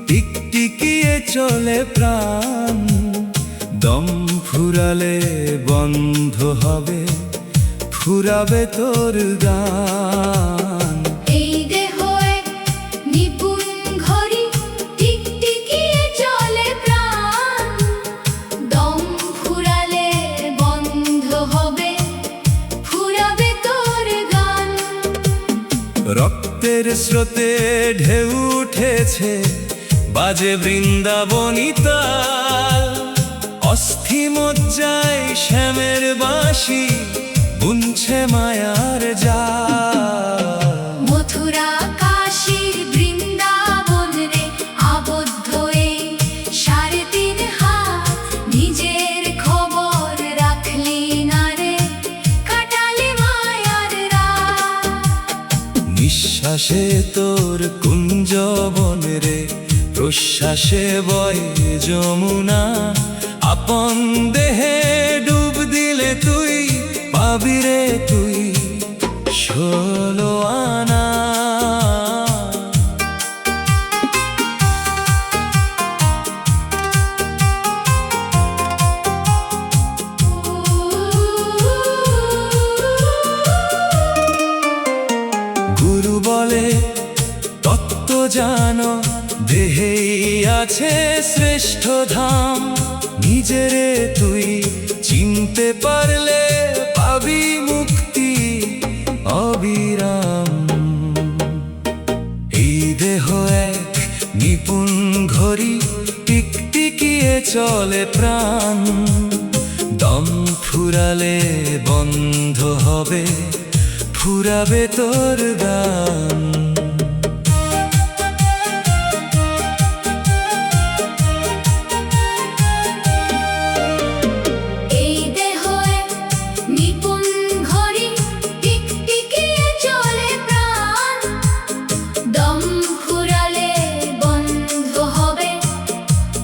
টিকটিকিয়ে চলে প্রাণ, দম ফুরালে বন্ধ হবে, ফুরাবে তোর গান। এই দেহ এক নিপুণ ঘড়ি, টিকটিকিয়ে চলে প্রাণ, দম ফুরালে বন্ধ হবে, ফুরাবে তোর গান। রক্তের স্রোতে ঢেউ উঠেছে, বাজে বৃন্দাবনী তাল, অস্থি মজ্জায় শ্যামের বাঁশি বুনছে মায়ার জাল। মথুরা কাশীর বৃন্দাবন রে আবদ্ধ এই ৩.৫ হাত, নিজের খবর রাখলি না রে, কাটালি মায়ার রাত। নিঃশ্বাসে তোর কুঞ্জবন রে, প্রশ্বাসে বয় যমুনা, আপন দেহে ডুব দিলে তুই পাবি রে তুই ১৬ আনা। গুরু বলে তত্ত্ব জানো, দেহেই আছে শ্রেষ্ঠ ধাম, নিজেরে তুই চিনতে পারলে পাবি মুক্তি অবিরাম। এই দেহ এক নিপুণ ঘড়ি, টিকটিকিয়ে চলে প্রাণ, দম ফুরালে বন্ধ হবে, ফুরাবে তোর গান। এই দেহ এক নিপুণ ঘড়ি, টিকটিকিয়ে চলে প্রাণ, দম ফুরালে বন্ধ হবে,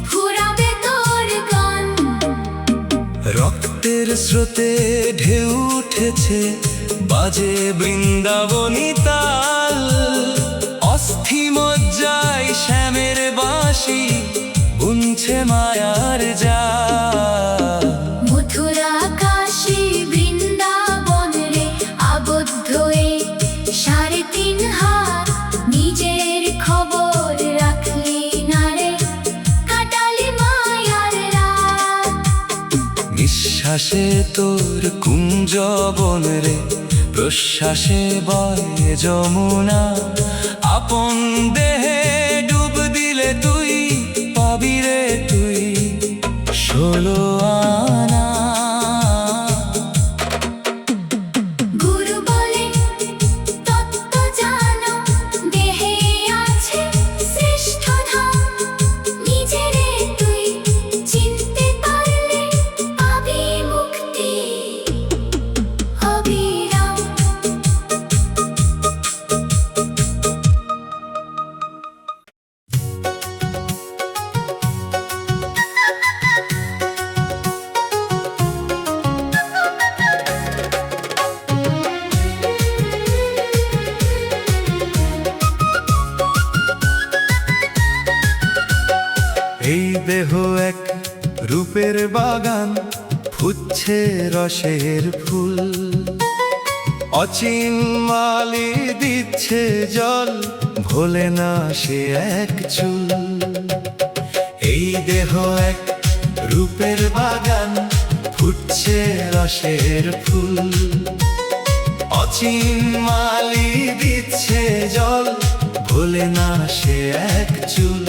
ফুরাবে তোর গান। রক্তের স্রোতে ঢেউ উঠেছে, বাজে বৃন্দাবনী তাল, অস্থি মজ্জায় শ্যামের বাঁশি বুনছে মায়ার জাল। মথুরা কাশী বৃন্দাবন রে আবদ্ধ এই ৩.৫ হাত, নিজের খবর রাখলি না রে, কাটালি মায়ার রাত। নিঃশ্বাসে তোর কুঞ্জবন রে, প্রশ্বাসে বয় যমুনা, আপন দেহে ডুব দিলে তুই পাবি রে তুই ১৬ আনা। গুরু বলে তত্ত্ব জানো, দেহে আছে শ্রেষ্ঠ ধাম, নিজেরে তুই চিনতে পারলে পাবি মুক্তি অবিরাম। এই দেহ এক রূপের বাগান, ফুটছে রসের ফুল, অচিন মালি দিচ্ছে জল, ভোলে না সে এক চুল। এই দেহ এক রূপের বাগান, ফুটছে রসের ফুল, অচিন মালি দিচ্ছে জল, ভোলে না সে এক চুল।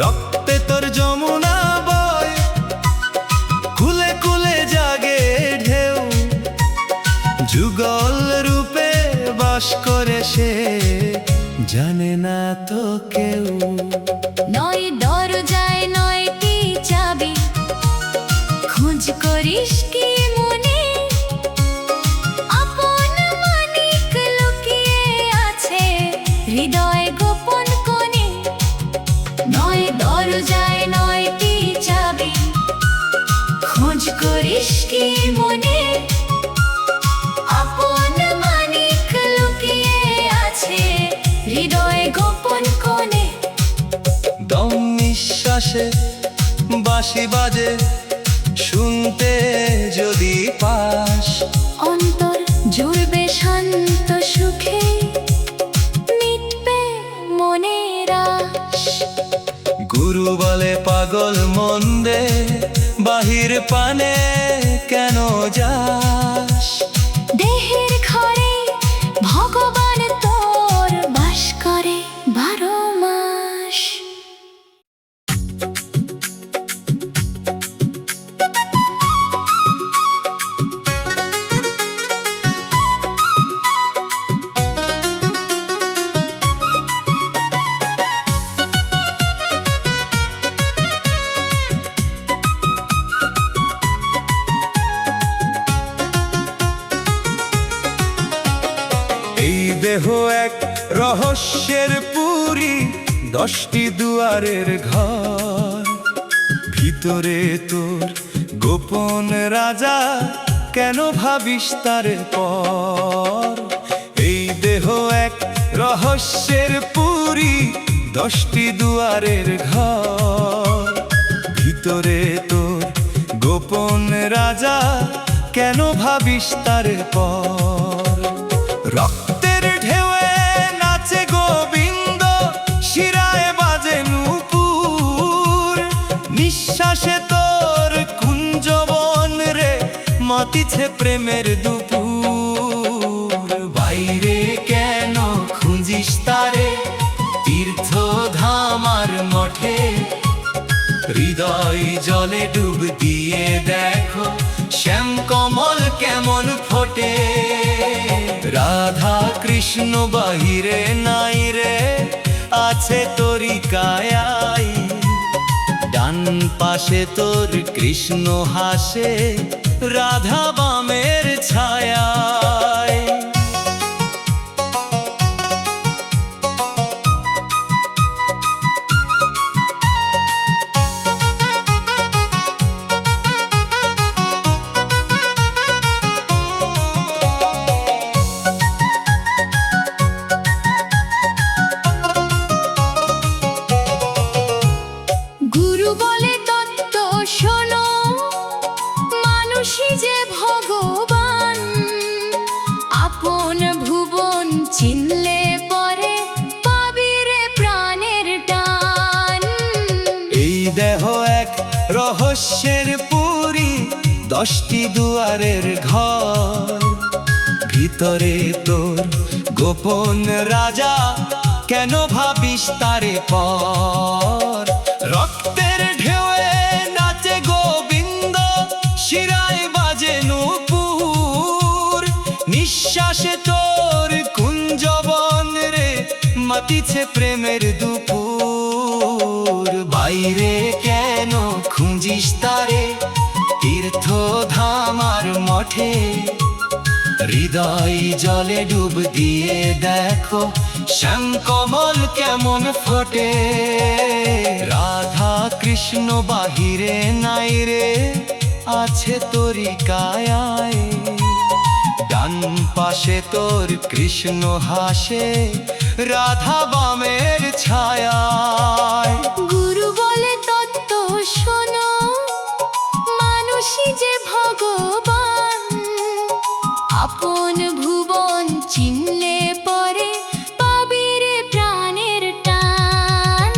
রক্তে তোর যমুনা বয়, কুলে কুলে জাগে ঢেউ, যুগল রূপে বাস করে সে, জানে না তো কেউ। নয় দরজায় নয়টি চাবি, খোঁজ করিস কি মনে, আপন মানিক লুকিয়ে আছে হৃদয় গোপন কোণে। নয় দরজায় নয়টি চাবি, খোঁজ করিস কি মনে, আপন মানিক লুকিয়ে আছে হৃদয় গোপন কোণে। আসে বাঁশি বাজে শুনতে যদি পাস, অন্তর জুড়বে শান্ত সুখে, মিটবে মনের আশ। গুরু বলে পাগল মন্দে বাহির পানে কেন যাস? দেহের ঘরে ভগবান তোর বাস করে 12 মাস। এই দেহ এক রহস্যের পুরী, 10টি দুয়ারের ঘর। ভিতরে তোর গোপন রাজা, কেন ভাবিস তার পর? এই দেহ এক রহস্যের পুরী, 10টি দুয়ারের ঘর। ভিতরে তোর গোপন রাজা, কেন ভাবিস তার পর? রক্তের ঢেউয়ে নাচে গোবিন্দ, শিরায় বাজে নূপুর। নিঃশ্বাসে তোর কুঞ্জবন রে, মাতিছে প্রেমের দুপুর। বাইরে কেন খুঁজিস তারে, তীর্থ ধামার মঠে? হৃদয় জলে ডুব দিয়ে দেখো, শ্যাম কমল কেমন ফোটে। রাধা কৃষ্ণ বাহিরে নাই রে, আছে তোরি কায়াই। ডান পাশে তোর কৃষ্ণ হাসে, রাধা বামের ছায়ায়। গুরু বলে তত্ত্ব শোনো, মানুষই যে ভগবান। আপন ভুবন চিনলে পরে পাবি রে প্রাণের টান। এই দেহ এক রহস্যের পুরী, 10টি দুয়ারের ঘর। ভিতরে তোর গোপন রাজা, কেন ভাবিস তারে পর? রক্তের ঢেউয়ে নাচে গোবিন্দ, শিরায় বাজে নূপুর। নিঃশ্বাসে তোর কুঞ্জবন রে, মাতিছে প্রেমের দুপুর। বাইরে কেন খুঁজিস তারে, তীর্থ ধামার মঠে? হৃদয় জলে ডুব দিয়ে দেখো, শ্যাম কমল কেমন ফোটে। রাধা কৃষ্ণ বাহিরে নাই রে, আছে তোরি কায়ায়। ডান পাশে তোর কৃষ্ণ হাসে, রাধা বামের ছায়ায়। গুরু বলে তত্ত্ব শোনো, মানুষই যে ভগবান। আপন ভুবন চিনলে পরে পাবি রে প্রাণের টান।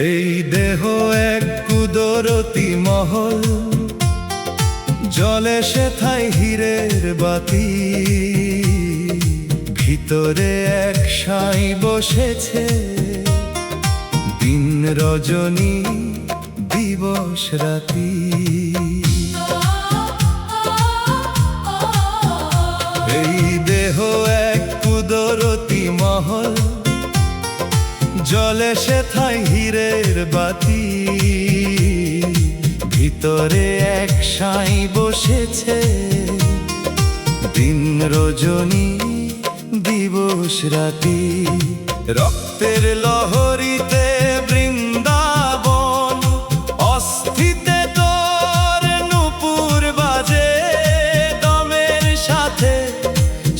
এই দেহ এক কুদরতি মহল, জলে সেথায় হীরের বাতি। ভিতরে এক সাই বসেছে, দিন রজনী দিবস রাতি। এই দেহ এক মহল, জলে সেথায় হীরের বাতি, ভিতরে এক সাঁই বসেছে, দিন রজনী দিবস রাতি। রক্তের লহরীতে বৃন্দাবন, অস্থিতে তোর নূপুর বাজে, দমের সাথে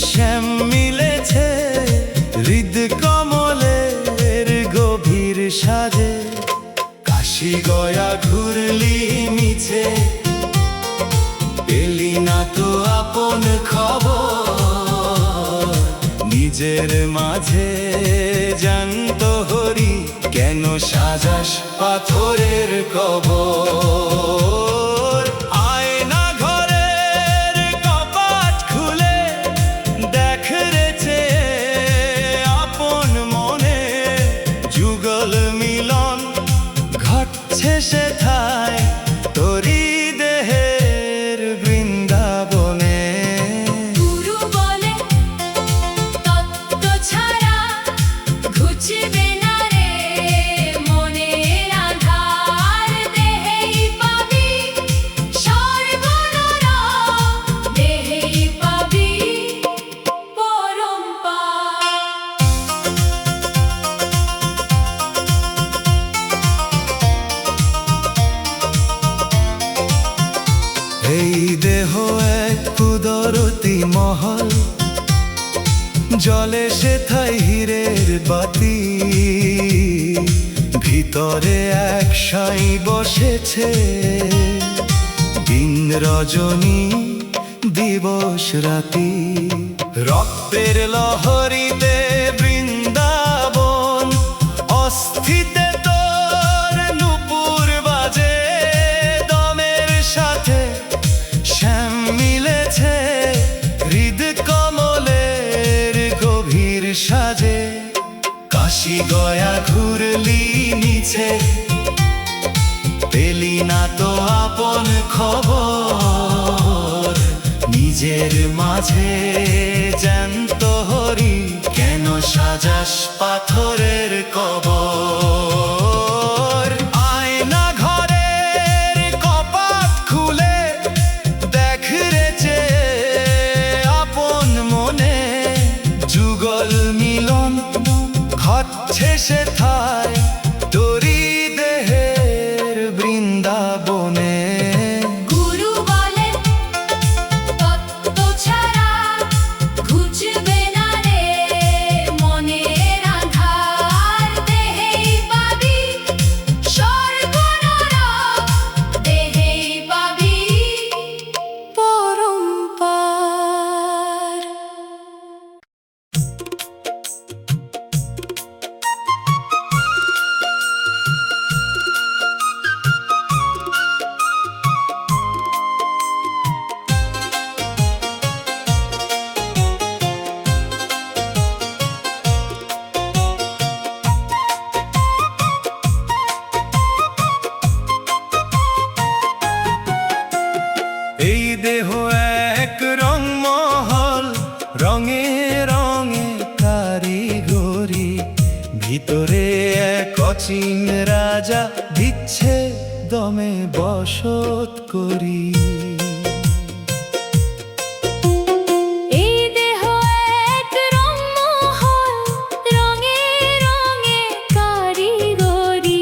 শ্যাম মিলেছে, হৃদ কমলের গভীর সাজে। কাশি গয়া ঘুরলি মিছে, পেলি না তো আপন খবর, নিজের মাঝে জানত হরি, কেন সাজাস পাথরের কবর। আয়না ঘরের কপাট খুলে দেখ রে চেয়ে আপন মনে, যুগল মিলন ঘটছে সেথায় তোরি দেহের বৃন্দাবনে। গুরু বলে তত্ত্ব ছাড়া ঘুচবে না রে মনের আধার, দেহেই পাবি সর্বনরক, দেহেই পাবি পরমপার। এই দেহ এক কুদরতি মহল, জলে সেথায় হীরের বাতি, ভিতরে এক সাঁই বসেছে, দিন রজনী দিবস রাতি। রক্তের লহরীতে বৃন্দাবন, অস্থিতে তোর নূপুর বাজে, দমের সাথে শ্যাম মিলেছে, হৃদ কমলের গভীর সাজে। কাশি গয়া ঘুরলি নিছে, পেলি না তো আপন খবর, নিজের মাঝে জ্যান্ত হরি, কেন সাজাস পাথরের কবর। আয়না ঘরের কপাট খুলে দেখ রে চেয়ে আপন মনে, যুগল মিলন ঘটছে সেথায় তোরি দেহের বৃন্দাবনে। গুরু বলে তত্ত্ব ছাড়া ঘুচবে না রে মনের আধার, দেহেই পাবি সর্বনরক, দেহেই পাবি পরমপার। এই দেহ এক রংমহল, রঙে রঙে কারিগরি, ভিতরে এক অচিন রাজা, দিচ্ছে দমে বসত করি। এই দেহ এক রংমহল, রঙে রঙে কারিগরি,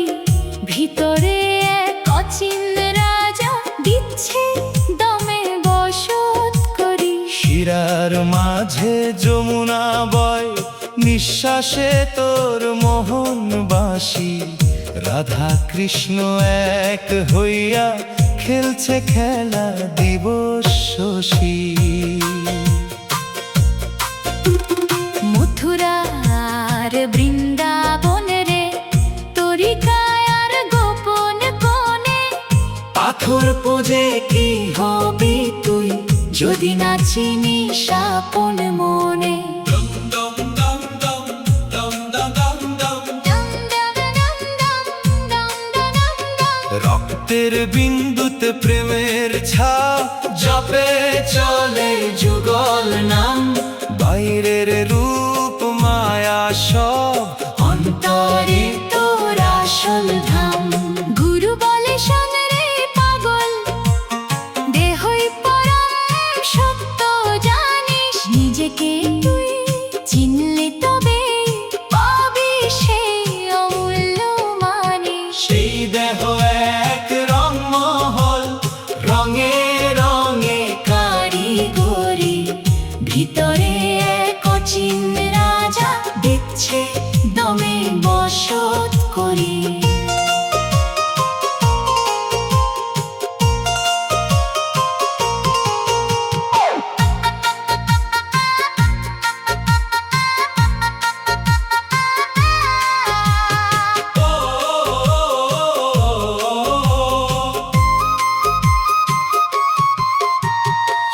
ভিতরে এক অচিন রাজা, দিচ্ছে দমে বসত করি। শিরার মাঝে যমুনা বয়, নিঃশ্বাসে তোর মোহন বাঁশি, রাধা কৃষ্ণ এক হইয়া খেলছে খেলা দিবস শশী। মথুরা আর বৃন্দাবন রে, তরিকায় আর গোপন কোণে, পাথর পোজে কি হবি তুই, যদি না চিনিস আপন মনে। রক্তের বিন্দুতে প্রেমের ছাপ, জপে চলে যুগল নাম, বাইরের রূপ মায়া সব অন্তরে তোর আসল ধাম। গুরু বলে শোন রে পাগল, দেহই পরম সত্য জানিস। নিজেকে তুই চিনলে তবে পাবি সেই অমূল্য মানিস। সেই দেহ এক রংমহল, রঙে রঙে কারিগরি, ভিতরে এক অচিন রাজা দেখছে দমে বসত করি।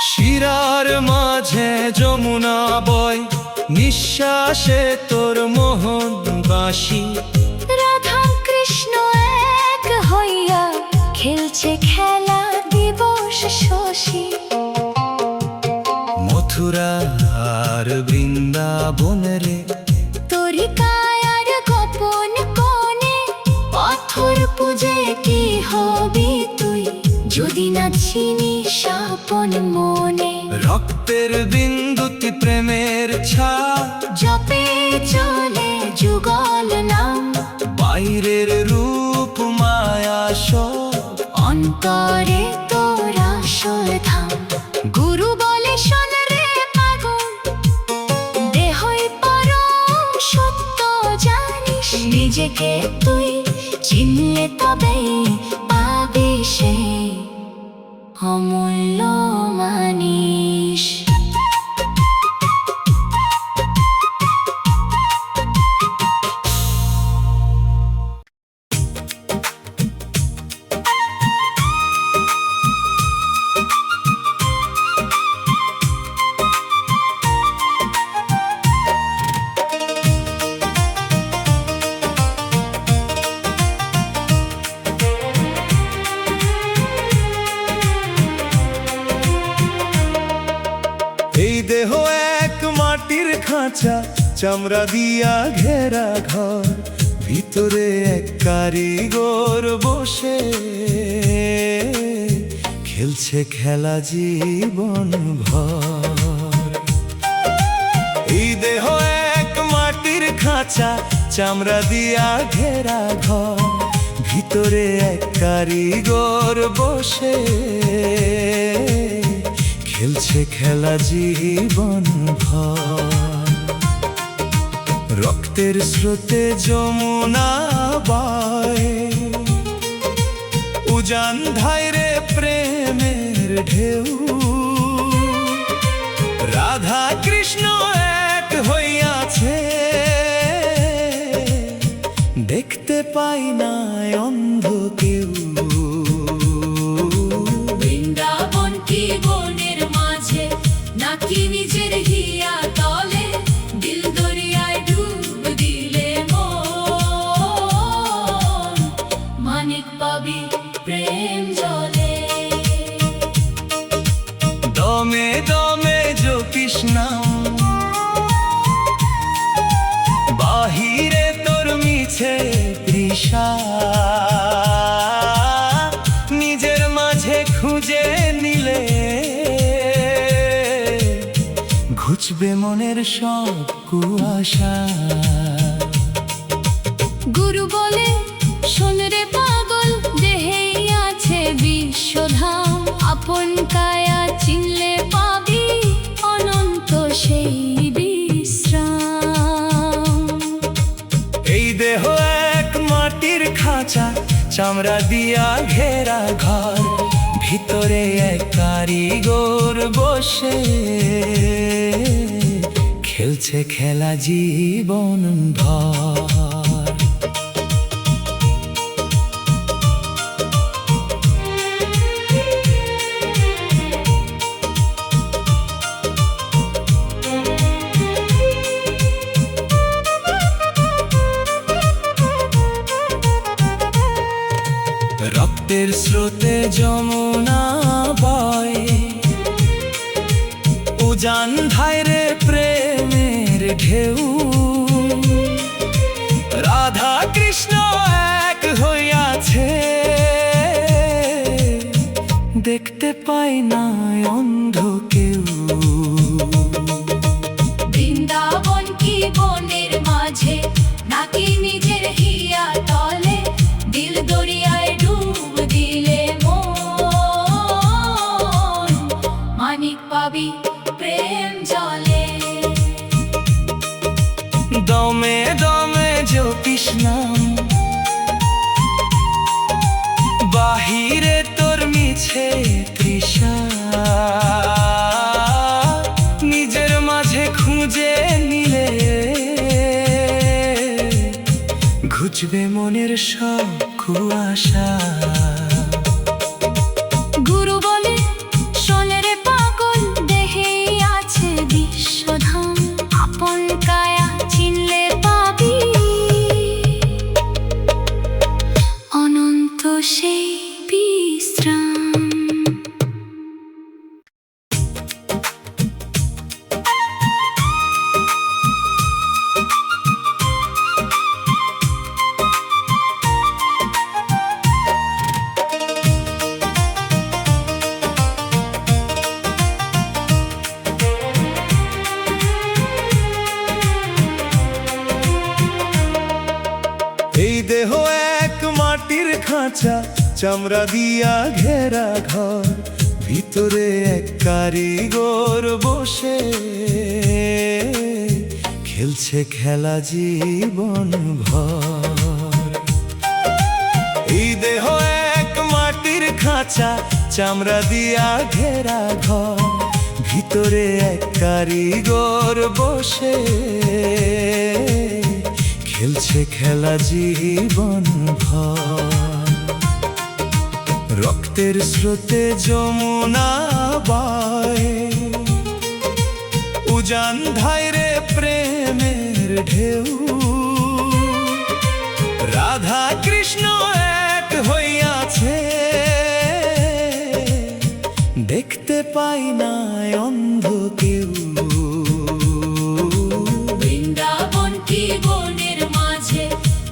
শিরার মাঝে যমুনা বয়, নিঃশ্বাসে তোর মোহন বাসি। রাধা কৃষ্ণ এক হইয়া খেলছে খেলা দিবস শশী। মথুরা আর বৃন্দাবন রে, তোরি কায়ার গোপন কোণে পাথর পূজে কি হবি তুই, যদি না চিনিস আপন মনে। রক্তের বিন্দুতি প্রেমের ছাপ, জপে চলে যুগল নাম। বাইরের রূপ মায়া সব অন্তরে তোর আসল ধাম। গুরু বলে শোন রে পাগল, দেহই পরম সত্য জানিস। নিজেকে তুই চিনলে তবে পাবি সেই অমূল্য মানিস। এই দেহ এক মাটির খাঁচা, চামড়া দিয়া ঘেরা ঘর, ভিতরে এক কারিগর বসে খেলছে খেলা জীবন ভর। এই দেহ এক মাটির খাঁচা, চামড়া দিয়া ঘেরা ঘর, ভিতরে এক কারিগর বসে খেলছে খেলা জীবন ভর। রক্তের স্রোতে যমুনা বয়, উজান ধাইরে প্রেমের ঢেউ। রাধা কৃষ্ণ এক হইয়াছে, দেখতে পাই না অন্ধ কেউ। বৃন্দাবন কি বনের মাঝে, নাকি নিজের হিয়া তলে? দিল দরিয়ায় ডুব দিলে মন, মানিক পাবি প্রেম জলে। দমে দমে জ্যোতিষ নাম, বাহিরে তোর মিছে তৃষা। নিজের মাঝে খুঁজে নিলে ঘুচবে মনের সব কুয়াশা। গুরু বলে শোন রে পাগল, দেহেই আছে বিশ্বধাম। আপন কায়া চিনলে পাবি অনন্ত সেই বিশ্রাম। এই দেহ এক মাটির খাঁচা, চামড়া দিয়া ঘেরা ঘর, ভিতরে এক কারিগর বসে খেলছে খেলা জীবন ভর। রক্তের স্রোতে যমুনা বয়, উজান ধাইরে প্রেমের ঢেউ। রাধা কৃষ্ণ এক হইয়াছে, দেখতে পাই না অন্ধ কেউ। বৃন্দাবন কি বনের মাঝে, নাকি নিজের হিয়া তলে? দিল দরিয়ায় ডুব দিলে মন, মানিক পাবি প্রেম জলে। দমে দমে জ্যোতিষ নাম, বাহিরে তোর মিছে তৃষা, নিজের মাঝে খুঁজে নিলে ঘুচবে মনের সব কুয়াশা। গুরু বলে শোন রে পাগল, দেহেই আছে বিশ্বধাম। আপন কায়া চিনলে পাবি অনন্ত সেই বিশ্রাম। এই দেহ এক মাটির খাঁচা, চামড়া দিয়া ঘেরা ঘর, ভিতরে এক কারিগর বসে খেলছে খেলা জীবন ভর। এই দেহ এক মাটির খাঁচা, চামড়া দিয়া ঘেরা ঘর, ভিতরে এক কারিগর বসে খেলছে খেলা জীবন ভর। রক্তের স্রোতে যমুনা বয়, উজান ধাইরে প্রেমের ঢেউ। রাধা কৃষ্ণ এক হইয়াছে, দেখতে পাই না অন্ধ কেউ। বৃন্দাবন কি বনের মাঝে,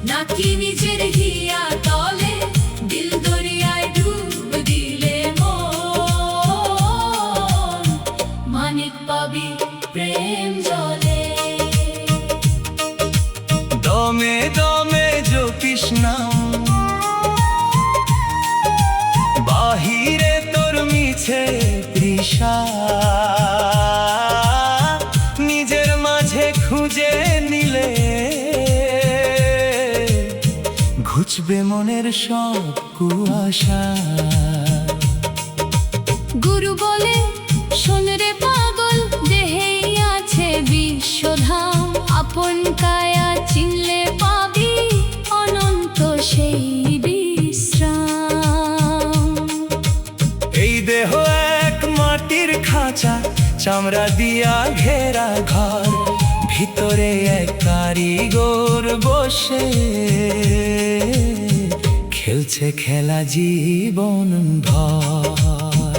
নাকি নিজের হিয়া তলে? দিল দরিয়ায় ডুব দিলে মন, মানিক পাবি প্রেম জলে। দমে দমে জ্যোতিষ নাম, বাহিরে তোর মিছে তৃষা, নিজের মাঝে খুঁজে নিলে ঘুচবে মনের সব কুয়াশা। গুরু বলে শোন রে পাগল, দেহেই আছে বিশ্বধাম। আপন কায়া চিনলে পাবি অনন্ত সেই বিশ্রাম। এই দেহ এক মাটির খাঁচা, চামড়া দিয়া ঘেরা ঘর, ভিতরে এক কারিগর বসে খেলছে খেলা জীবন ভর।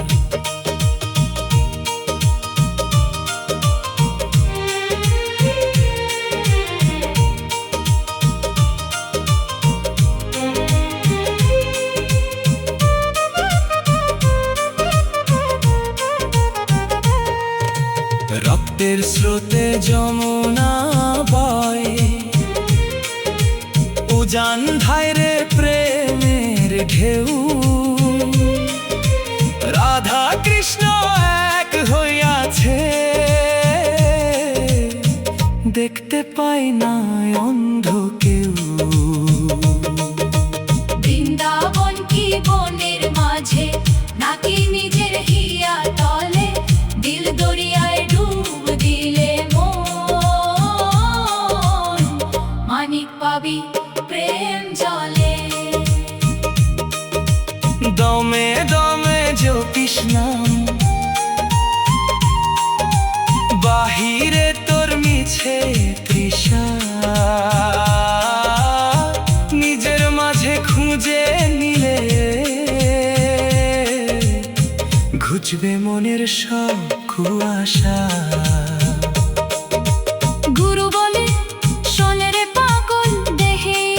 রক্তের স্রোতে যমুনা বয়, উজান ধাইরে প্রেমের ঢেউ। রাধা কৃষ্ণ এক হইয়াছে, দেখতে পাই না অন্ধ কেউ। বৃন্দাবন কি বনের মাঝে, নাকি নিজের হিয়া তলে? দিল দরিয়ায় ডুব দিলে মন, মানিক পাবি প্রেম জলে। দমে দমে জ্যোতিষ নাম, বাহিরে তোর মিছে তৃষা, নিজের মাঝে খুঁজে নিলে ঘুচবে মনের সব কুয়াশা। গুরু বলে শোন রে পাগল, দেহেই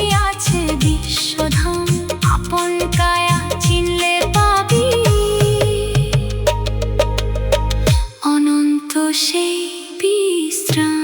বিশ্রাম।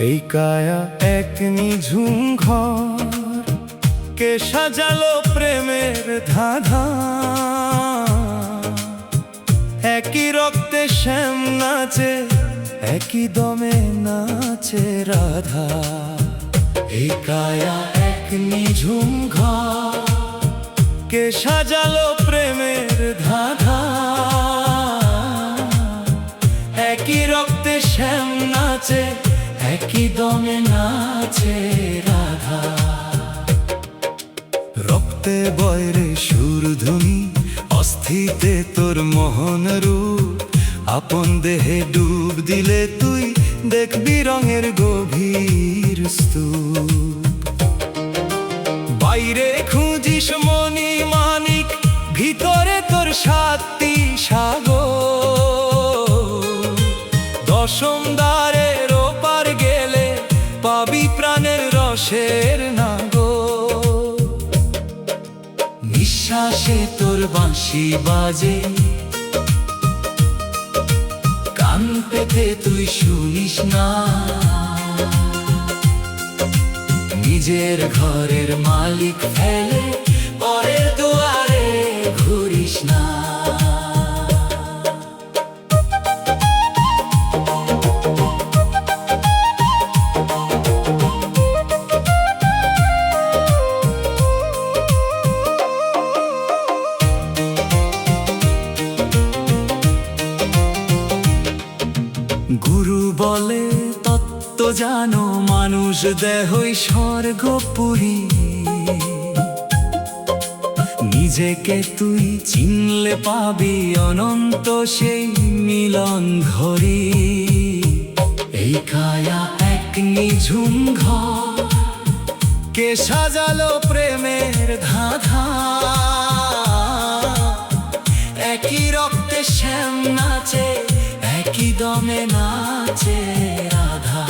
এই কায়া এক নিঝুম ঘর, কে সাজালো প্রেমের ধাঁধা। একই রক্তে শ্যাম নাচে, একই দমে নাচে রাধা। এই কায়া এক নিঝুম ঘর, কে সাজালো প্রেমের ধাঁধা। একই রক্তে শ্যাম নাচে, একই দমে নাচে রাধা। রক্তে বয়রে সুরধ্বনি, অস্থিতে তোর মোহন রূপ। আপন দেহে ডুব দিলে তুই দেখবি রঙের গভীর স্তূপ। বাইরে খুঁজিস মণি মানিক, ভিতরে তোর সাতটি সাগর। দশম দ্বারের ওপার গেলে পাবি প্রাণের রসের নাগর। নিঃশ্বাসে তোর বাঁশি বাজে, কান পেতে তুই শুনিস না। নিজের ঘরের মালিক ফেলে পরের দুয়ারে ঘুরিস না। গুরু বলে তত্ত্ব জানো, মানুষ দেহই স্বর্গপুরী। নিজেকে তুই চিনলে পাবি অনন্ত সেই মিলন ঘড়ি। এই কায়া এক নিঝুম ঘর, কে সাজালো প্রেমের ধাঁধা। একই রক্তে শ্যাম নাচে, একই দমে নাচে রাধা।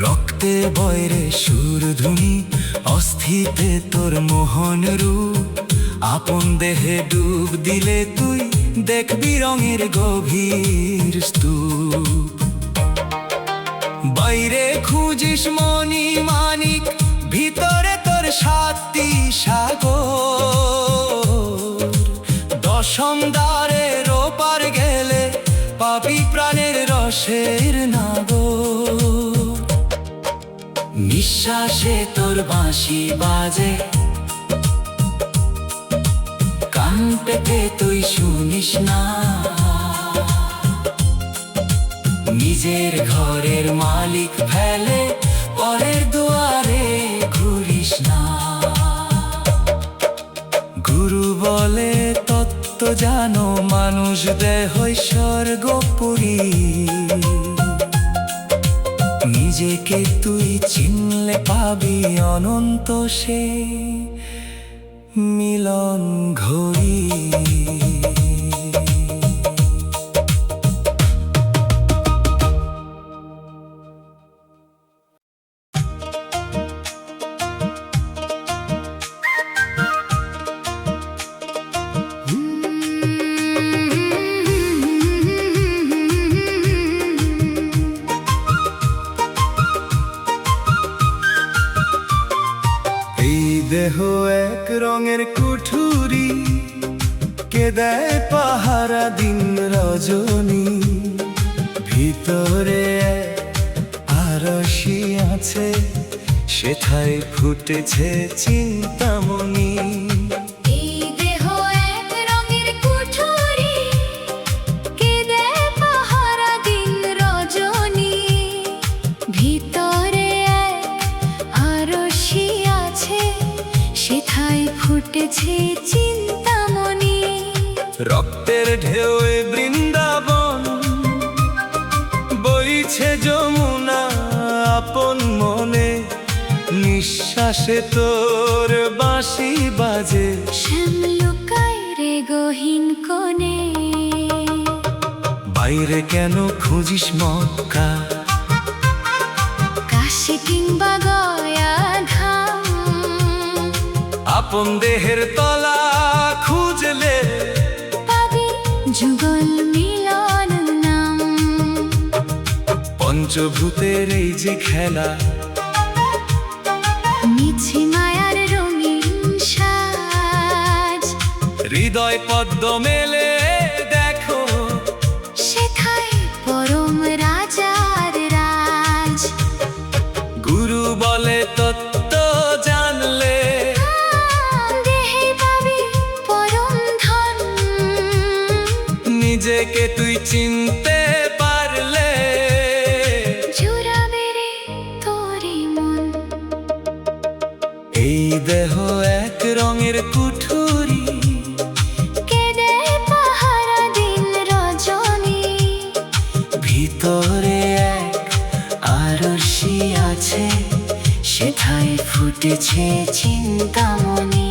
রক্তে বয়রে সুরধ্বনি, অস্থিতে তোর মোহন রূপ। আপন দেহে ডুব দিলে তুই দেখবি রঙের গভীর স্তূপ। বাইরে খুঁজিস মণি মানিক, ভিতরে তোর সাতটি সাগর। দশম দ্বারের ওপার গেলে পাবি প্রাণের রসের নাগর। নিঃশ্বাসে তোর বাঁশি বাজে, কান পেতে তুই শুনিস না। নিজের ঘরের মালিক ফেলে পরের দুয়ারে ঘুরিস না। গুরু বলে তত্ত্ব জানো, মানুষ দেহই স্বর্গপুরী। নিজেকে তুই চিনলে পাবি অনন্ত সেই মিলন ঘড়ি। দেহ এক রঙের কুঠুরি, কে দেয় পাহারা দিন রজনী। ভিতরে আরশি আছে, সেথায় ফুটেছে চিন্তামণি। এই দেহ এক রঙের কুঠুরি, কে দেয় পাহারা দিন রজনী। ভিতরে এক আরশি আছে, সেথায় ফুটেছে চিন্তামণি। রক্তের ঢেউয়ে বৃন্দাবন, বইছে যমুনা আপন নিঃশ্বাসে তোর বাঁশি বাজে, শ্যাম লুকায় রে গহীন কোণে। বাইরে কেন খুঁজিস মক্কা, কাশি কিংবা গয়া ধাম, আপন দেহের তলা খুঁজলে পাবি যুগল মিলন নাম। পঞ্চভূতের এই যে খেলা, মিছি মায়ার রঙিন সাজ, হৃদয় পদ্ম মেলে দেখো, সেথায় পরম রাজার রাজ। গুরু বলে তত্ত্ব জানলে, দেহে পাবি পরম ধন, নিজেকে তুই চিনতে পারলে জুড়াবে রে তোরে মন। এই দেহ এক রঙের কুঠুরি, কেঁদে পাহারা দিন রজনী, ভিতরে এক আরশি আছে, সেথায় ফুটেছে চিন্তামণি।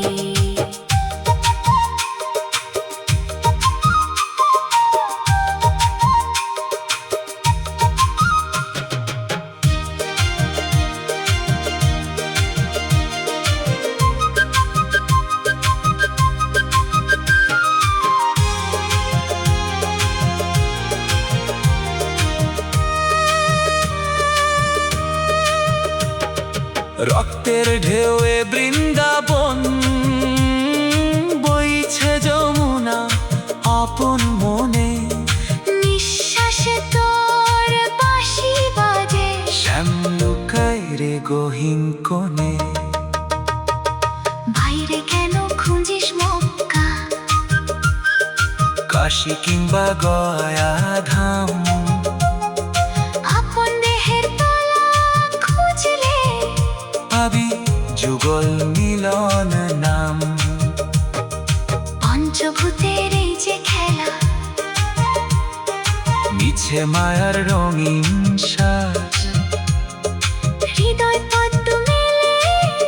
রক্তের ঢেউয়ে বৃন্দাবন, বইছে যমুনা আপন মনে, নিঃশ্বাসে তোর বাঁশি বাজে, শ্যাম লুকায় রে গহীন কোণে। বাইরে কেন খুঁজিস মক্কা, কাশী কিংবা গয়া ধাম, আপন দেহের তলা খুঁজলে পাবি যুগল মিলন নাম। পঞ্চভূতের এই যে খেলা, মিছে মায়ার রঙিন সাজ, হৃদয় পদ্ম মেলে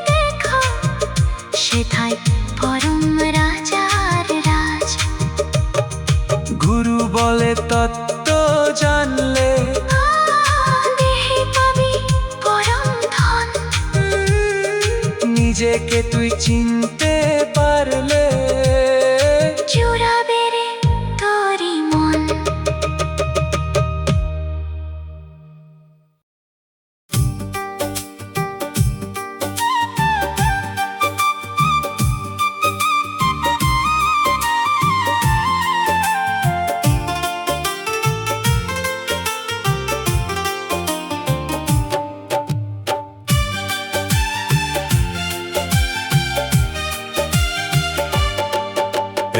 দেখো, সেথায় পরম রাজার রাজ। গুরু বলে তত্ত্ব জানলে, দেহে পাবি পরম ধন, নিজেকে তুই চিনতে পারলে জুড়াবে রে তোরি মন।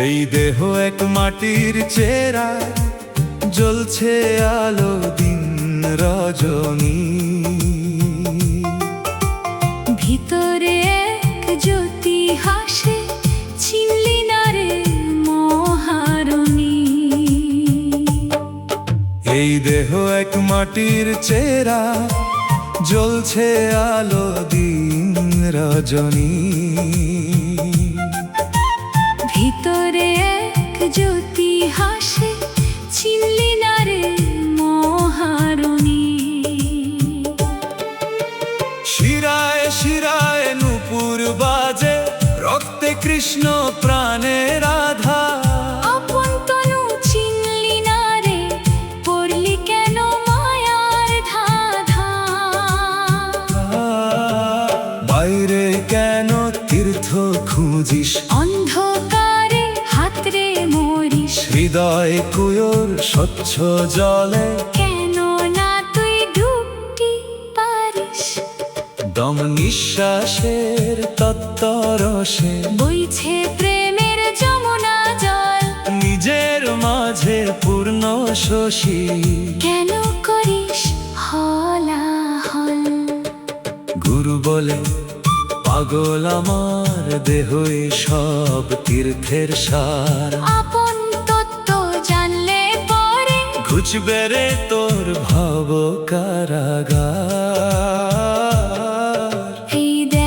এই দেহ এক মাটির চেরা, জ্বলছে আলো দিন রজনী, ভিতরে এক জ্যোতি হাসে, চিনলি না রে মহারণী। এই দেহ এক মাটির চেরা, জ্বলছে আলো দিন রজনী, ভিতরে এক জ্যোতি হাসে, চিনলি না রে মহারণী। শিরায় শিরায় নূপুর বাজে, রক্তে কৃষ্ণ প্রাণে রাধা, আপন তনু চিনলি না রে, পড়লি কেন মায়ার ধাঁধা। বাইরে কেন তীর্থ খুঁজিস, অন্ধকারে হাতরে মরিস, হৃদয় কুয়োর স্বচ্ছ জলে, কেন না তুই ডুবতে পারিস। দম নিঃশ্বাসের তত্ত্বরসে, বইছে প্রেমের যমুনা জল, নিজের মাঝে পূর্ণ শশী, কেন করিস হলাহল। গুরু বলে পাগল আমার দেহই সব তীর্থের সার, আপন তত্ত্ব জানলে পরে ঘুচবে রে তোর ভব কারাগার। এই দেখ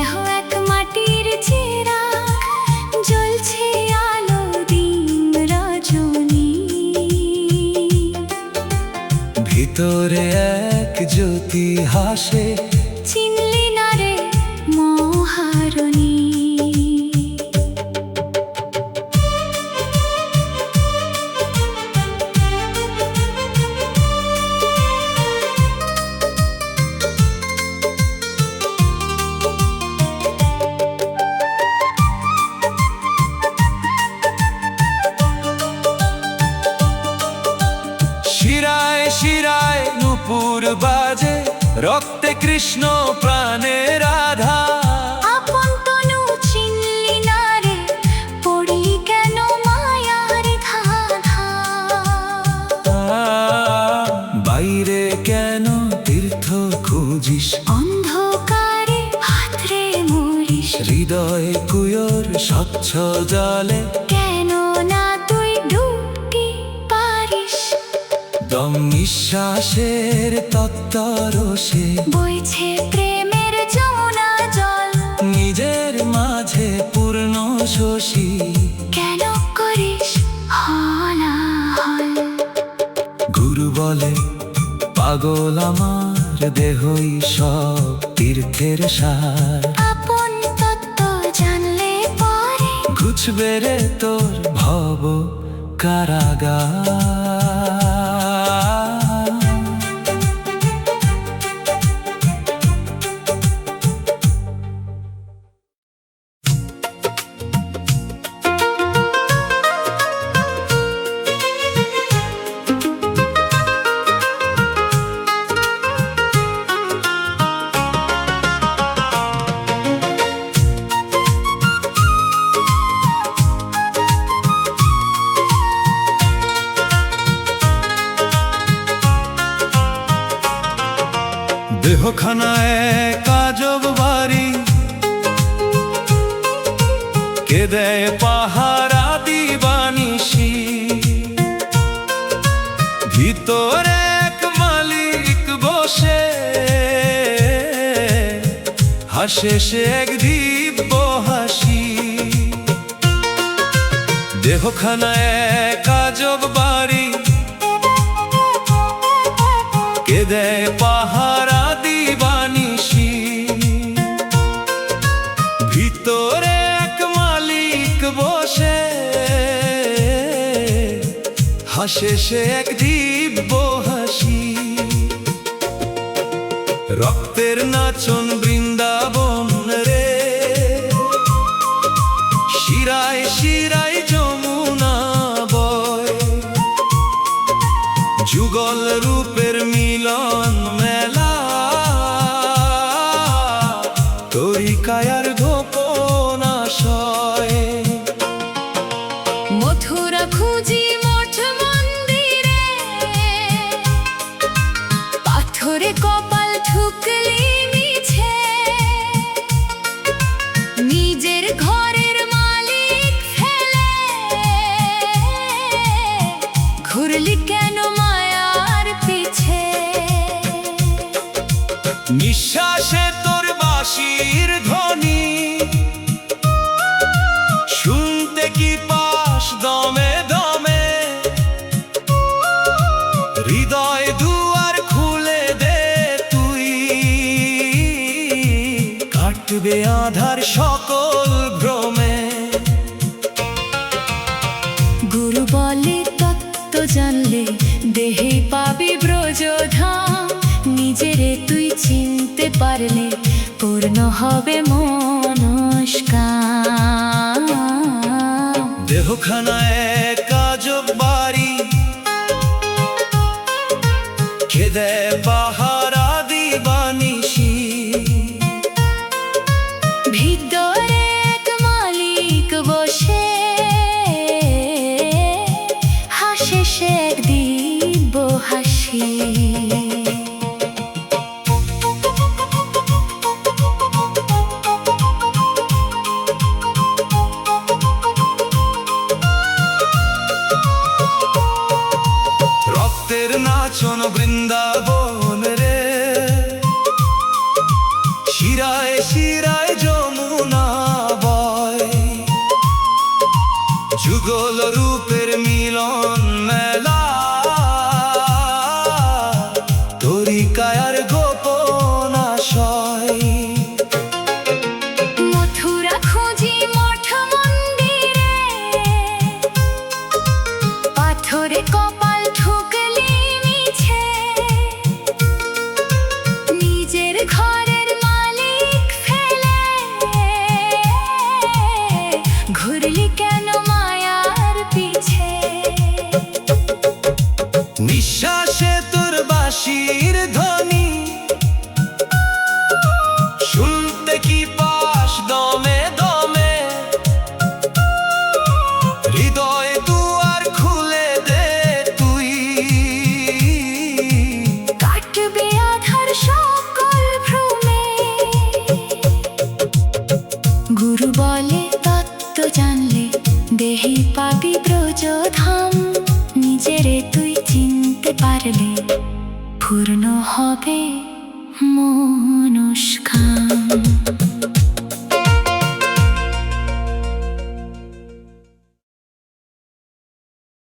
হাসে। চিনলি না রে মহারণী। শিরায় শিরায় নূপুর বাজে, রক্তে কৃষ্ণ প্রাণে রাধা। আপন তনু চিনলি না রে, পড়ি কেন মায়ার ধাঁধা। বাইরে কেন তীর্থ খুঁজিস, অন্ধকারে হাতরে মরিস। হৃদয় কুয়োর স্বচ্ছ জলে কেন না তুই ডুবতে পারিস। দম নিঃশ্বাসের তত্তরসে বইছে প্রেমের যমুনা জল। নিজের মাঝে পূর্ণ শশী। কেন করিস হলাহল। গুরু বলে পাগল আমার দেহই সব তীর্থের সার। আপন তত্ত্ব জানলে পরে ঘুচবে রে তোর ভব কারাগার। দেহখানায় কাজব বাড়ি, কে দেয় পাহারা দিবানিশি। ভিতরে এক মালিক বসে, হাসে সে এক দিব্য হাসি। দেহখানায় কাজব বাড়ি, কে দেয় পাহারা দিবানিশি। ভিতরে এক মালিক বসে, হাসে সে এক দিব্য হাসি। রক্তের নাচন বৃন্দাবন রে, শিরায় শিরায় যমুনা বয়। যুগল রূপের মিলন মেলা, তোরি কায়ার গোপন আশয়। মথুরা খুঁজি মঠ মন্দিরে, পাথরে কপাল ঠুকলি মিছে। নিজের ঘরের মালিক ফেলে ঘুরলি কেন মায়ার পিছে। নিঃশ্বাসে তোর বাঁশির ধ্বনি, শুনতে কি পাস দমে দমে। হৃদয় দুয়ার খুলে দে তুই, কাটবে আধার সকল ভ্রমে। গুরু বলে তত্ত্ব জানলে দেহে পাবি ব্রজধাম। নিজেরে তুই চিনতে পারলে পূর্ণ হবে মনস্কাম। দেহখানায় কাজব বাড়ি, কে দেয় পাহারা দিবানিশি। ভিতরে এক মালিক বসে, হাসে সে এক দিব্য হাসি। রক্তের নাচন বৃন্দাবন রে, শিরায় শিরায় যমুনা বয়। যুগল রূপের মিলন মেলা, তোরি কায়ার গোপন পাবি ব্রজধাম নিজেরে তুই চিনতে পারলে পূর্ণ হবে